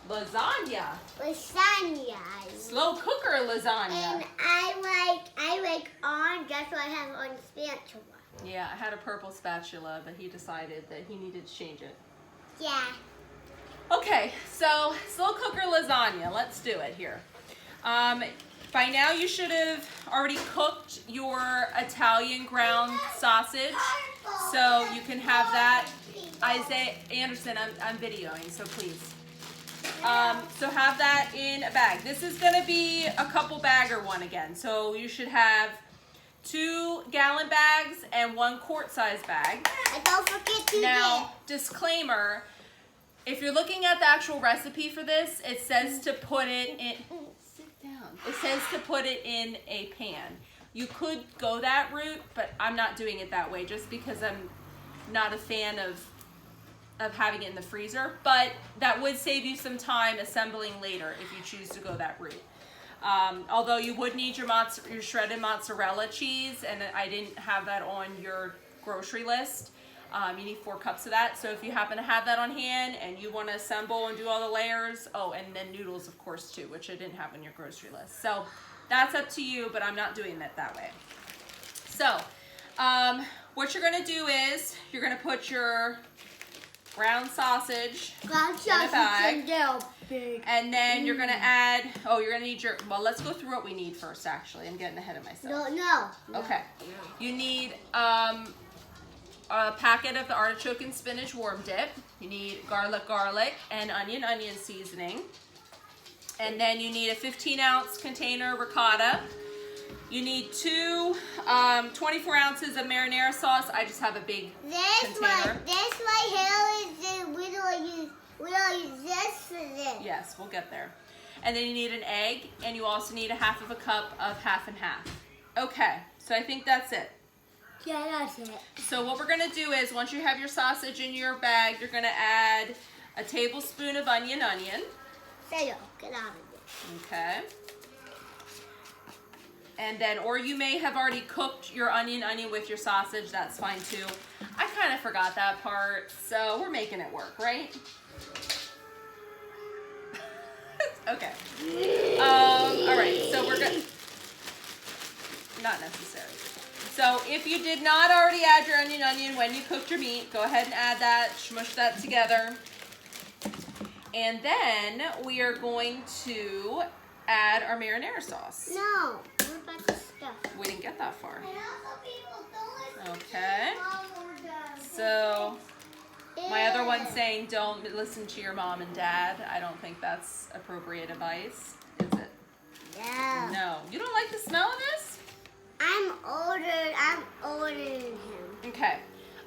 Lasagna. Lasagna. Slow cooker lasagna. And I like orange. That's why I have orange spatula. Yeah, I had a purple spatula, but he decided that he needed to change it. Yeah. Okay, so slow cooker lasagna. Let's do it here. By now you should have already cooked your Italian ground sausage, so you can have that. Isaiah Anderson, I'm videoing, so please. So have that in a bag. This is going to be a couple bagger one again. So you should have 2 gallon bags and 1 quart size bag. And don't forget to Now, disclaimer, if you're looking at the actual recipe for this, it says to put it in, sit down. It says to put it in a pan. You could go that route, but I'm not doing it that way just because I'm not a fan of having it in the freezer, but that would save you some time assembling later if you choose to go that route. Although you would need your shredded mozzarella cheese, and I didn't have that on your grocery list. You need 4 cups of that. So if you happen to have that on hand and you want to assemble and do all the layers, oh, and then noodles, of course, too, which I didn't have on your grocery list. So that's up to you, but I'm not doing it that way. So what you're going to do is you're going to put your ground sausage in a bag, and then you're going to add, you're going to need your, well, let's go through what we need first, actually. I'm getting ahead of myself. No. Okay. You need a packet of the artichoke and spinach warm dip. You need garlic, and onion seasoning. And then you need a 15-ounce container ricotta. You need 2 24 ounces of marinara sauce. I just have a big container. This right here is we don't use this for this. Yes, we'll get there. And then you need an egg, and you also need a half of a cup of half and half. Okay, so I think that's it. Yeah, that's it. So what we're gonna do is, once you have your sausage in your bag, you're gonna add a tablespoon of onion. Say get out of it. Okay. And then, or you may have already cooked your onion with your sausage. That's fine too. I kind of forgot that part, so we're making it work, right? Okay. All right, so we're good. Not necessary. So if you did not already add your onion when you cooked your meat, go ahead and add that, smush that together. And then we are going to add our marinara sauce. No, what about the stuff? We didn't get that far. Okay. So my other one's saying don't listen to your mom and dad. I don't think that's appropriate advice, is it? No. No. You don't like the smell of this? I'm older than him. Okay.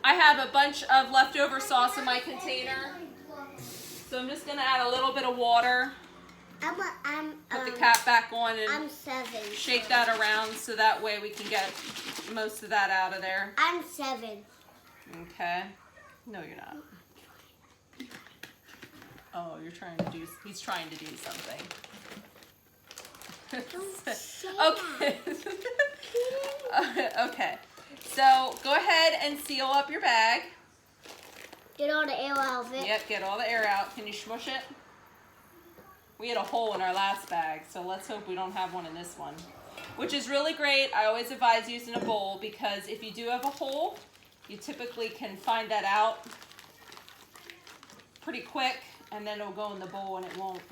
I have a bunch of leftover sauce in my container. So I'm just going to add a little bit of water. Put the cap back on and I'm 7. shake that around so that way we can get most of that out of there. I'm 7. Okay. No, you're not. Oh, he's trying to do something. Okay. Okay. So go ahead and seal up your bag. Get all the air out of it. Yep, get all the air out. Can you smush it? We had a hole in our last bag, so let's hope we don't have one in this one. Which is really great. I always advise using a bowl because if you do have a hole, you typically can find that out pretty quick, and then it'll go in the bowl and it won't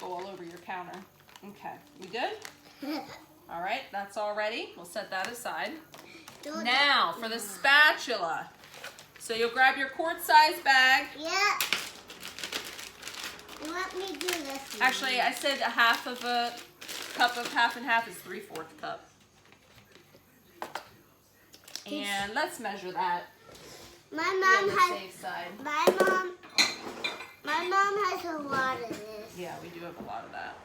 go all over your counter. Okay, you good? All right, that's all ready. We'll set that aside. Now for the spatula. So you'll grab your quart-size bag. Yeah. You want me to do this? Actually, I said a half of a cup of half and half is 3/4 cup. And let's measure that. My mom on the safe side. My mom has a lot of this. Yeah, we do have a lot of that.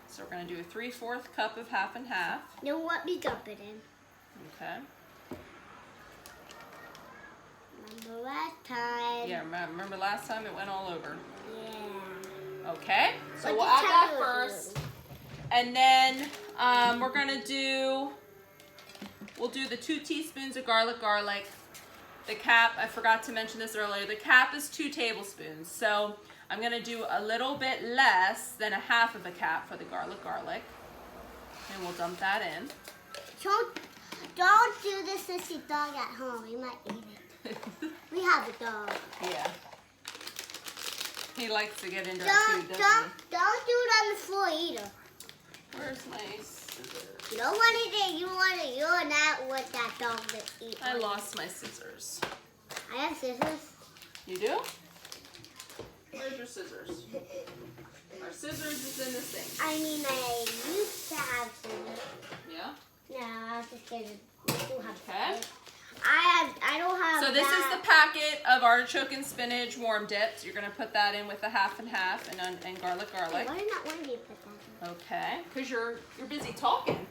So we're going to do a 3/4 cup of half and half. Then let me dump it in. Okay. Remember last time? Yeah, remember last time it went all over. Yeah. Okay, so What we'll did add that Tyler first. do? And then we're going to we'll do the 2 teaspoons of garlic. The cap, I forgot to mention this earlier, the cap is 2 tablespoons. So I'm gonna do a little bit less than a half of a cap for the garlic, and we'll dump that in. Don't do this with your dog at home. You might eat it. We have a dog. Yeah. He likes to get into our Don't food, doesn't he? don't do it on the floor either. Where's my scissors? You don't want it. You're not what that dog that eat. I lost my scissors. I have scissors. You do? Where's your scissors? Our scissors is in the sink. I mean, I used to have scissors. Yeah? No, I was just kidding. I do have Okay. scissors. I don't have. So this is the packet of artichoke and spinach warm dips. You're gonna put that in with the half and half and garlic. Why did not one of you put that in? Okay, because you're busy talking.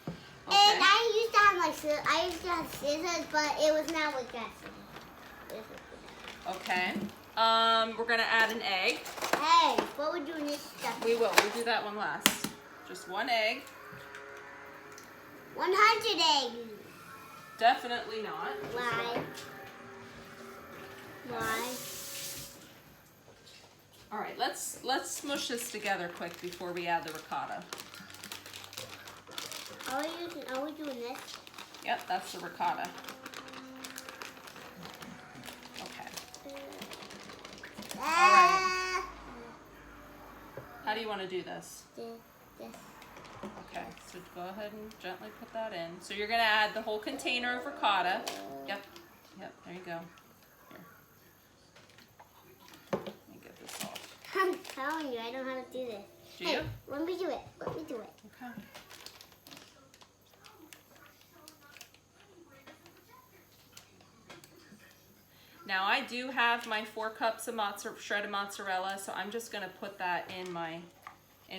And I used to have my scissors. I used to have scissors, but it was not with that scissors. Okay. We're gonna add an egg. Hey, what would you do in this stuff? We will. We'll do that one last. Just one egg. 100 eggs. Definitely not. Why? Why? All right. Let's smush this together quick before we add the ricotta. Are we doing this? Yep, that's the ricotta. Okay. right. How do you want to do this? This. Okay, so go ahead and gently put that in. So you're going to add the whole container of ricotta. Yep, there you go. Here. Let me get this off. I'm telling you, I don't know how to do this. Do you? Let me do it. Okay. Now I do have my 4 cups of shredded mozzarella, so I'm just going to put that in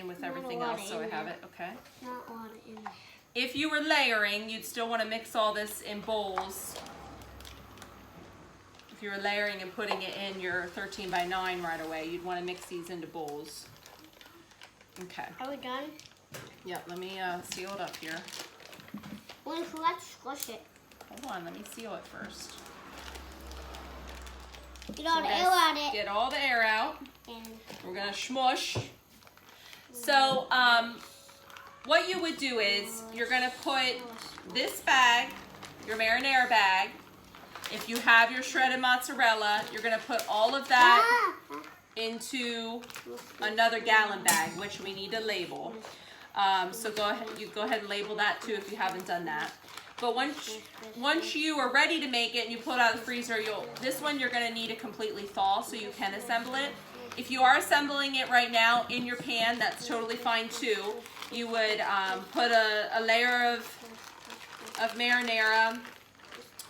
with everything else so I have it, okay? Not water in there. If you were layering, you'd still want to mix all this in bowls. If you were layering and putting it in your 13 by 9 right away, you'd want to mix these into bowls. Okay. Are we done? Yep, let me seal it up here. Well, let's squish it. Hold on, let me seal it first. Get all the air out of it. Get all the air out. And We're gonna smush. So, what you would do is you're gonna put this bag, your marinara bag. If you have your shredded mozzarella, you're gonna put all of that into another gallon bag, which we need to label. So go ahead and label that too if you haven't done that. But once you are ready to make it and you pull it out of the freezer, this one you're gonna need to completely thaw so you can assemble it. If you are assembling it right now in your pan, that's totally fine too. You would put a layer of marinara,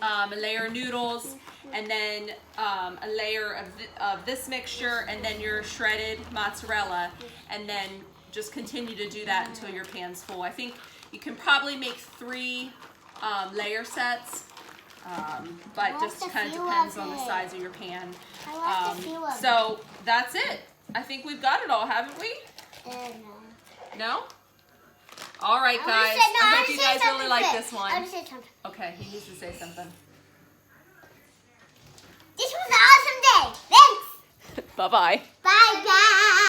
a layer of noodles, and then a layer of this mixture, and then your shredded mozzarella, and then just continue to do that until your pan's full. I think you can probably make 3 layer sets, but just kind of depends on the size of your pan. So that's it. I think we've got it all, haven't we? No? All right, guys. I hope you guys really like this one. I want to say something. Okay, he needs to say something. This was an awesome day. Thanks. Bye-bye. Bye, guys.